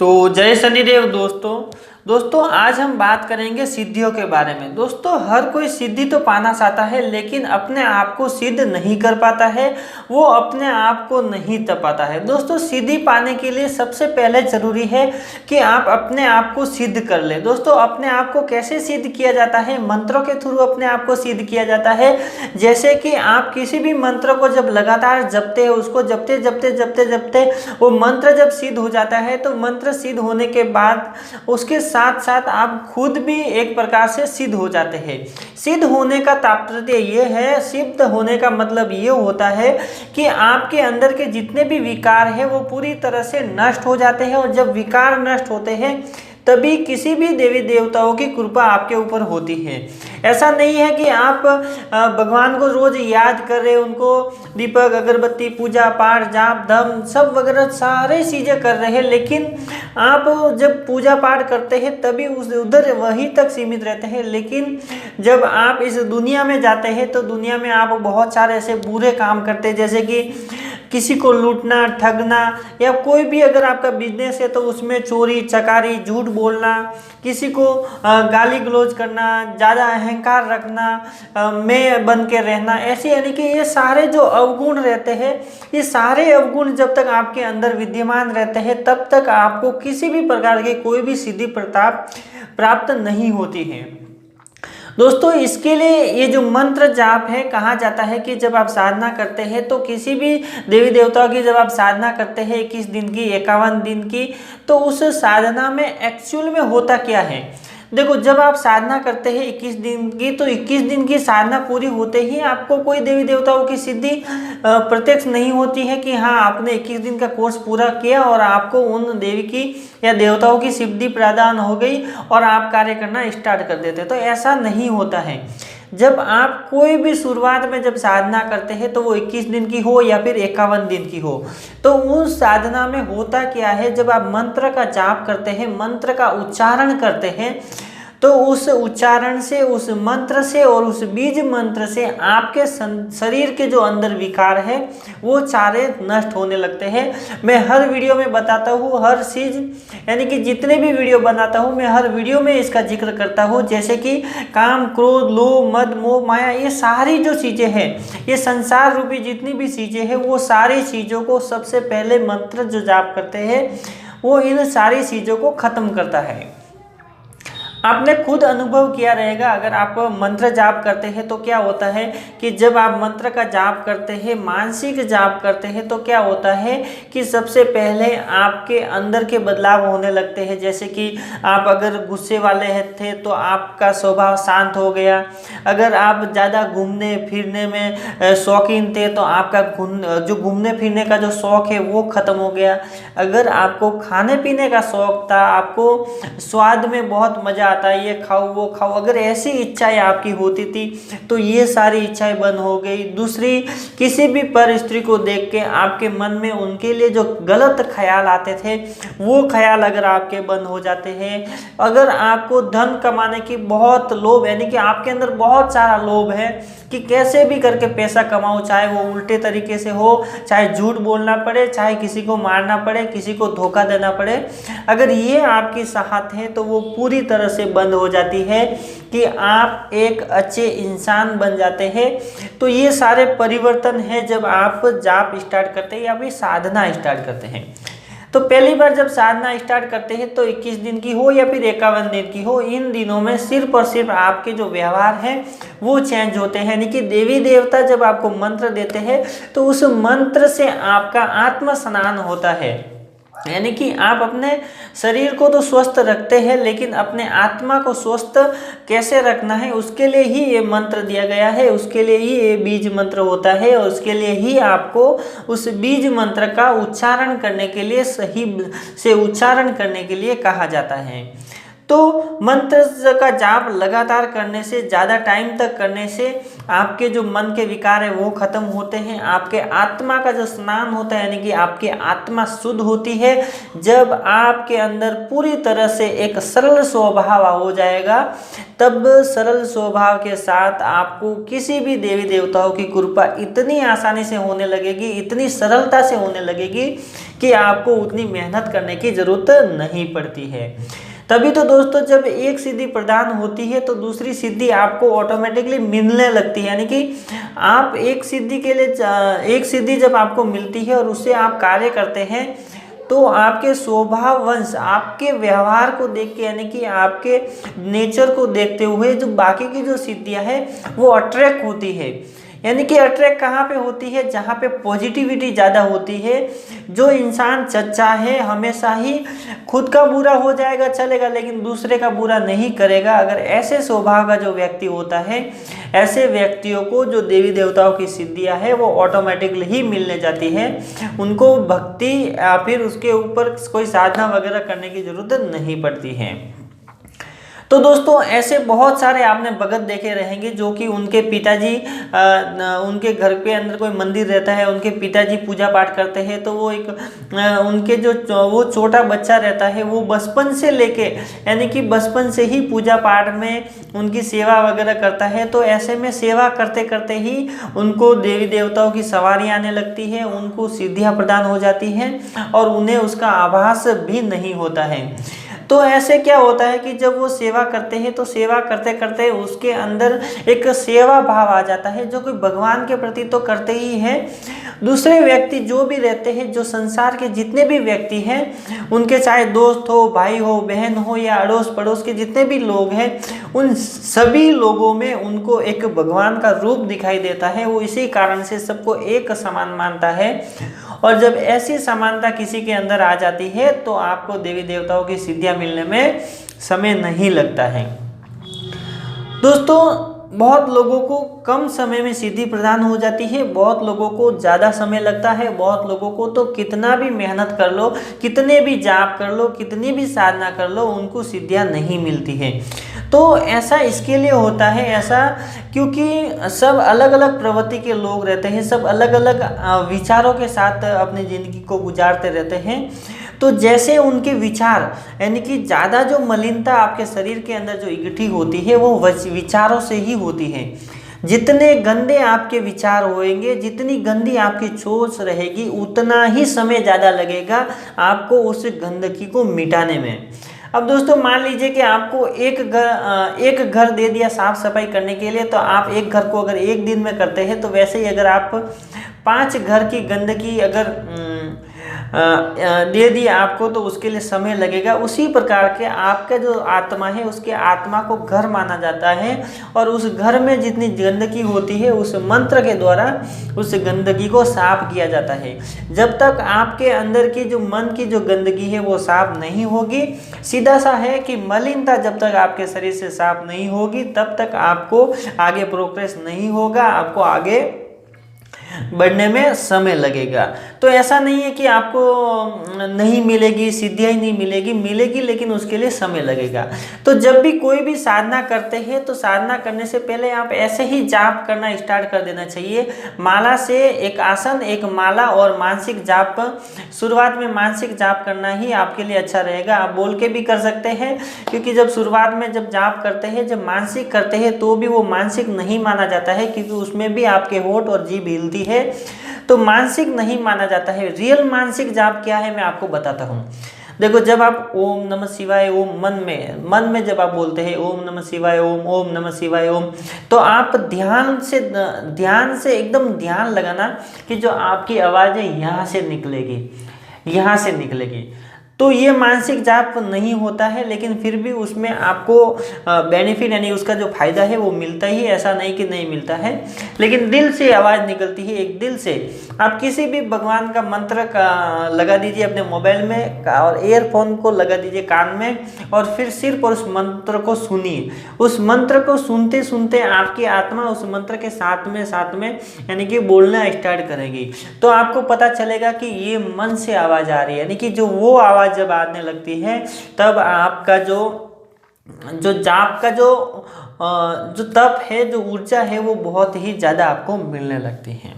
तो जय शनिदेव दोस्तों आज हम बात करेंगे सिद्धियों के बारे में। दोस्तों हर कोई सिद्धि तो पाना चाहता है लेकिन अपने आप को सिद्ध नहीं कर पाता है, वो अपने आप को नहीं तप पाता है। दोस्तों सिद्धि पाने के लिए सबसे पहले जरूरी है कि आप अपने आप को सिद्ध कर ले। दोस्तों अपने आप को कैसे सिद्ध किया जाता है? मंत्रों के थ्रू अपने आप को सिद्ध किया जाता है। जैसे कि आप किसी भी मंत्र को जब लगातार जपते हैं, उसको जपते जपते जपते जपते वो मंत्र जब सिद्ध हो जाता है तो मंत्र सिद्ध होने के बाद उसके साथ साथ आप खुद भी एक प्रकार से सिद्ध हो जाते हैं। सिद्ध होने का तात्पर्य ये है, सिद्ध होने का मतलब ये होता है कि आपके अंदर के जितने भी विकार हैं वो पूरी तरह से नष्ट हो जाते हैं। और जब विकार नष्ट होते हैं तभी किसी भी देवी देवताओं की कृपा आपके ऊपर होती है। ऐसा नहीं है कि आप भगवान को रोज याद कर रहे, उनको दीपक अगरबत्ती पूजा पाठ जाप धम सब वगैरह सारे चीज़ें कर रहे हैं, लेकिन आप जब पूजा पाठ करते हैं तभी उधर वहीं तक सीमित रहते हैं। लेकिन जब आप इस दुनिया में जाते हैं तो दुनिया में आप बहुत सारे ऐसे बुरे काम करते हैं, जैसे कि किसी को लूटना, ठगना, या कोई भी अगर आपका बिजनेस है तो उसमें चोरी चकारी, झूठ बोलना, किसी को गाली गलौज करना, ज़्यादा अहंकार रखना, मैं बन के रहना, ऐसे यानी कि ये सारे जो अवगुण रहते हैं, ये सारे अवगुण जब तक आपके अंदर विद्यमान रहते हैं तब तक आपको किसी भी प्रकार की कोई भी सिद्धि प्रताप प्राप्त नहीं होती है। दोस्तों इसके लिए ये जो मंत्र जाप है, कहा जाता है कि जब आप साधना करते हैं तो किसी भी देवी देवताओं की जब आप साधना करते हैं 21 दिन की 51 दिन की, तो उस साधना में एक्चुअल में होता क्या है? देखो जब आप साधना करते हैं 21 दिन की, तो 21 दिन की साधना पूरी होते ही आपको कोई देवी देवताओं की सिद्धि प्रत्यक्ष नहीं होती है कि हाँ आपने 21 दिन का कोर्स पूरा किया और आपको उन देवी की या देवताओं की सिद्धि प्रदान हो गई और आप कार्य करना स्टार्ट कर देते। तो ऐसा नहीं होता है। जब आप कोई भी शुरुआत में जब साधना करते हैं तो वो 21 दिन की हो या फिर 51 दिन की हो, तो उस साधना में होता क्या है, जब आप मंत्र का जाप करते हैं, मंत्र का उच्चारण करते हैं, तो उस उच्चारण से, उस मंत्र से और उस बीज मंत्र से आपके शरीर के जो अंदर विकार है वो सारे नष्ट होने लगते हैं। मैं हर वीडियो में बताता हूँ, हर चीज़ यानी कि जितने भी वीडियो बनाता हूँ मैं हर वीडियो में इसका जिक्र करता हूँ। जैसे कि काम, क्रोध, लोभ, मद, मोह, माया, ये सारी जो चीज़ें हैं, ये संसार रूपी जितनी भी चीज़ें हैं, वो सारी चीज़ों को सबसे पहले मंत्र जो जाप करते हैं वो इन सारी चीज़ों को खत्म करता है। आपने खुद अनुभव किया रहेगा, अगर आप मंत्र जाप करते हैं तो क्या होता है कि जब आप मंत्र का जाप करते हैं, मानसिक जाप करते हैं, तो क्या होता है कि सबसे पहले आपके अंदर के बदलाव होने लगते हैं। जैसे कि आप अगर गुस्से वाले थे तो आपका स्वभाव शांत हो गया, अगर आप ज़्यादा घूमने फिरने में शौकीन थे तो आपका जो घूमने फिरने का जो शौक़ है वो ख़त्म हो गया, अगर आपको खाने पीने का शौक़ था, आपको स्वाद में बहुत मज़ा आता है, ये खाओ वो खाओ, अगर ऐसी इच्छाएं आपकी होती थी तो ये सारी इच्छाएं बंद हो गई। दूसरी, किसी भी पर स्त्री को देख के आपके मन में उनके लिए जो गलत ख्याल आते थे वो ख्याल अगर आपके बंद हो जाते हैं। अगर आपको धन कमाने की बहुत लोभ, यानी कि आपके अंदर बहुत सारा लोभ है कि कैसे भी करके पैसा कमाओ, चाहे वो उल्टे तरीके से हो, चाहे झूठ बोलना पड़े, चाहे किसी को मारना पड़े, किसी को धोखा देना पड़े, अगर ये आपकी चाहत है तो वो पूरी तरह से बंद हो जाती है कि आप एक अच्छे इंसान बन जाते हैं। तो ये सारे परिवर्तन है जब आप जाप स्टार्ट करते हैं या फिर साधना स्टार्ट करते हैं। तो पहली बार जब साधना स्टार्ट करते हैं तो 21 दिन की हो या फिर 51 दिन की हो, इन दिनों में सिर्फ और सिर्फ आपके जो व्यवहार हैं वो चेंज होते हैं। यानी कि देवी देवता जब आपको मंत्र देते हैं तो उस मंत्र से आपका आत्म स्नान होता है। यानी कि आप अपने शरीर को तो स्वस्थ रखते हैं लेकिन अपने आत्मा को स्वस्थ कैसे रखना है उसके लिए ही ये मंत्र दिया गया है, उसके लिए ही ये बीज मंत्र होता है और उसके लिए ही आपको उस बीज मंत्र का उच्चारण करने के लिए, सही से उच्चारण करने के लिए कहा जाता है। तो मंत्र का जाप लगातार करने से, ज़्यादा टाइम तक करने से आपके जो मन के विकार है वो खत्म होते हैं, आपके आत्मा का जो स्नान होता है यानी कि आपकी आत्मा शुद्ध होती है। जब आपके अंदर पूरी तरह से एक सरल स्वभाव हो जाएगा, तब सरल स्वभाव के साथ आपको किसी भी देवी देवताओं की कृपा इतनी आसानी से होने लगेगी, इतनी सरलता से होने लगेगी कि आपको उतनी मेहनत करने की जरूरत नहीं पड़ती है। तभी तो दोस्तों जब एक सिद्धि प्रदान होती है तो दूसरी सिद्धि आपको ऑटोमेटिकली मिलने लगती है। यानी कि आप एक सिद्धि के लिए एक सिद्धि जब आपको मिलती है और उससे आप कार्य करते हैं तो आपके स्वभाव वंश, आपके व्यवहार को देख के यानी कि आपके नेचर को देखते हुए जो बाकी की जो सिद्धियां हैं वो अट्रैक्ट होती है। यानी कि अट्रैक्ट कहाँ पे होती है? जहाँ पे पॉजिटिविटी ज़्यादा होती है। जो इंसान सच्चा है हमेशा ही खुद का बुरा हो जाएगा चलेगा, लेकिन दूसरे का बुरा नहीं करेगा। अगर ऐसे स्वभाव का जो व्यक्ति होता है, ऐसे व्यक्तियों को जो देवी देवताओं की सिद्धियाँ है वो ऑटोमेटिकली ही मिलने जाती है। उनको भक्ति या फिर उसके ऊपर कोई साधना वगैरह करने की ज़रूरत नहीं पड़ती है। तो दोस्तों ऐसे बहुत सारे आपने भगत देखे रहेंगे जो कि उनके पिताजी उनके घर के अंदर कोई मंदिर रहता है, उनके पिताजी पूजा पाठ करते हैं, तो वो एक उनके जो वो छोटा बच्चा रहता है वो बचपन से लेके यानी कि बचपन से ही पूजा पाठ में उनकी सेवा वगैरह करता है। तो ऐसे में सेवा करते करते ही उनको देवी देवताओं की सवारी आने लगती है, उनको सिद्धियाँ प्रदान हो जाती हैं और उन्हें उसका आभास भी नहीं होता है। तो ऐसे क्या होता है कि जब वो सेवा करते हैं तो सेवा करते करते उसके अंदर एक सेवा भाव आ जाता है, जो कि भगवान के प्रति तो करते ही हैं, दूसरे व्यक्ति जो भी रहते हैं, जो संसार के जितने भी व्यक्ति हैं, उनके चाहे दोस्त हो, भाई हो, बहन हो या अड़ोस पड़ोस के जितने भी लोग हैं, उन सभी लोगों में उनको एक भगवान का रूप दिखाई देता है। वो इसी कारण से सबको एक समान मानता है। और जब ऐसी समानता किसी के अंदर आ जाती है तो आपको देवी देवताओं की सिद्धियां मिलने में समय नहीं लगता है। दोस्तों बहुत लोगों को कम समय में सिद्धि प्रदान हो जाती है, बहुत लोगों को ज़्यादा समय लगता है, बहुत लोगों को तो कितना भी मेहनत कर लो, कितने भी जाप कर लो, कितनी भी साधना कर लो, उनको सिद्धियां नहीं मिलती है। तो ऐसा इसके लिए होता है, ऐसा क्योंकि सब अलग अलग प्रवृत्ति के लोग रहते हैं, सब अलग अलग विचारों के साथ अपनी ज़िंदगी को गुजारते रहते हैं। तो जैसे उनके विचार यानी कि ज़्यादा जो मलिनता आपके शरीर के अंदर जो इकट्ठी होती है वो विचारों से ही होती है। जितने गंदे आपके विचार होंगे, जितनी गंदी आपकी सोच रहेगी, उतना ही समय ज़्यादा लगेगा आपको उस गंदगी को मिटाने में। अब दोस्तों मान लीजिए कि आपको एक घर दे दिया साफ सफाई करने के लिए, तो आप एक घर को अगर एक दिन में करते हैं, तो वैसे ही अगर आप 5 घर की गंदगी अगर दे दी आपको तो उसके लिए समय लगेगा। उसी प्रकार के आपका जो आत्मा है उसके आत्मा को घर माना जाता है और उस घर में जितनी गंदगी होती है उस मंत्र के द्वारा उस गंदगी को साफ किया जाता है। जब तक आपके अंदर की जो मन की जो गंदगी है वो साफ नहीं होगी, सीधा सा है कि मलिनता जब तक आपके शरीर से साफ नहीं होगी तब तक आपको आगे प्रोग्रेस नहीं होगा, आपको आगे बढ़ने में समय लगेगा। तो ऐसा नहीं है कि आपको नहीं मिलेगी, सिद्धियाँ ही नहीं मिलेगी, मिलेगी लेकिन उसके लिए समय लगेगा। तो जब भी कोई भी साधना करते हैं तो साधना करने से पहले आप ऐसे ही जाप करना स्टार्ट कर देना चाहिए। माला से एक आसन, एक माला और मानसिक जाप, शुरुआत में मानसिक जाप करना ही आपके लिए अच्छा रहेगा। आप बोल के भी कर सकते हैं, क्योंकि जब शुरुआत में जब जाप करते हैं, जब मानसिक करते हैं तो भी वो मानसिक नहीं माना जाता है, क्योंकि उसमें भी आपके होंठ और जीभ हिलती है, तो मानसिक नहीं माना जाता है। रियल मानसिक जाप क्या है मैं आपको बताता हूँ। देखो, जब आप ओम नमः शिवाय ओम मन में जब आप बोलते हैं ओम नमः शिवाय ओम नमः शिवाय ओम, तो आप ध्यान से एकदम ध्यान लगाना कि जो आपकी आवाज़ है यहाँ से निकलेगी। तो ये मानसिक जाप नहीं होता है, लेकिन फिर भी उसमें आपको बेनिफिट यानी उसका जो फायदा है वो मिलता ही, ऐसा नहीं कि नहीं मिलता है। लेकिन दिल से आवाज़ निकलती है, एक दिल से आप किसी भी भगवान का मंत्र का लगा दीजिए अपने मोबाइल में और ईयरफोन को लगा दीजिए कान में, और फिर सिर्फ उस मंत्र को सुनिए। उस मंत्र को सुनते सुनते आपकी आत्मा उस मंत्र के साथ में यानी कि बोलना स्टार्ट करेगी। तो आपको पता चलेगा कि ये मन से आवाज़ आ रही है, यानी कि जो वो आवाज़ जब आने लगती है तब आपका जो जो जाप का जो तप है, जो ऊर्जा है, वो बहुत ही ज़्यादा आपको मिलने लगती है।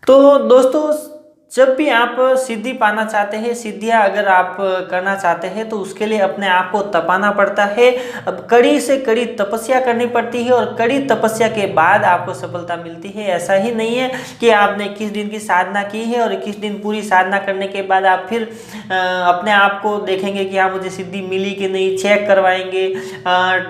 तो दोस्तों, जब भी आप सिद्धि पाना चाहते हैं, सिद्धियां अगर आप करना चाहते हैं, तो उसके लिए अपने आप को तपाना पड़ता है। अब कड़ी से कड़ी तपस्या करनी पड़ती है और कड़ी तपस्या के बाद आपको सफलता मिलती है। ऐसा ही नहीं है कि आपने 21 दिन की साधना की है और 21 दिन पूरी साधना करने के बाद आप फिर अपने आप को देखेंगे कि हाँ मुझे सिद्धि मिली कि नहीं, चेक करवाएंगे,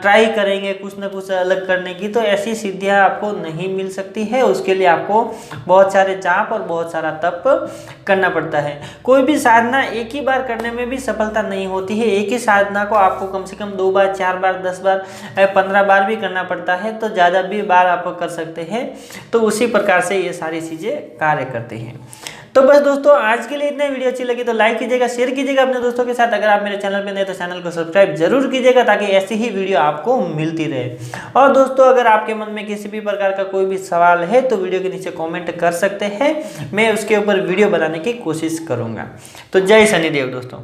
ट्राई करेंगे कुछ ना कुछ अलग करने की। तो ऐसी सिद्धियाँ आपको नहीं मिल सकती है। उसके लिए आपको बहुत सारे जाप और बहुत सारा तप करना पड़ता है। कोई भी साधना एक ही बार करने में भी सफलता नहीं होती है। एक ही साधना को आपको कम से कम 2 बार, 4 बार, 10 बार, 15 बार भी करना पड़ता है। तो ज़्यादा भी बार आप कर सकते हैं। तो उसी प्रकार से ये सारी चीज़ें कार्य करती हैं। तो बस दोस्तों, आज के लिए इतने। वीडियो अच्छी लगी तो लाइक कीजिएगा, शेयर कीजिएगा अपने दोस्तों के साथ। अगर आप मेरे चैनल पे नए तो चैनल को सब्सक्राइब जरूर कीजिएगा, ताकि ऐसी ही वीडियो आपको मिलती रहे। और दोस्तों, अगर आपके मन में किसी भी प्रकार का कोई भी सवाल है तो वीडियो के नीचे कमेंट कर सकते हैं। मैं उसके ऊपर वीडियो बनाने की कोशिश करूँगा। तो जय शनिदेव दोस्तों।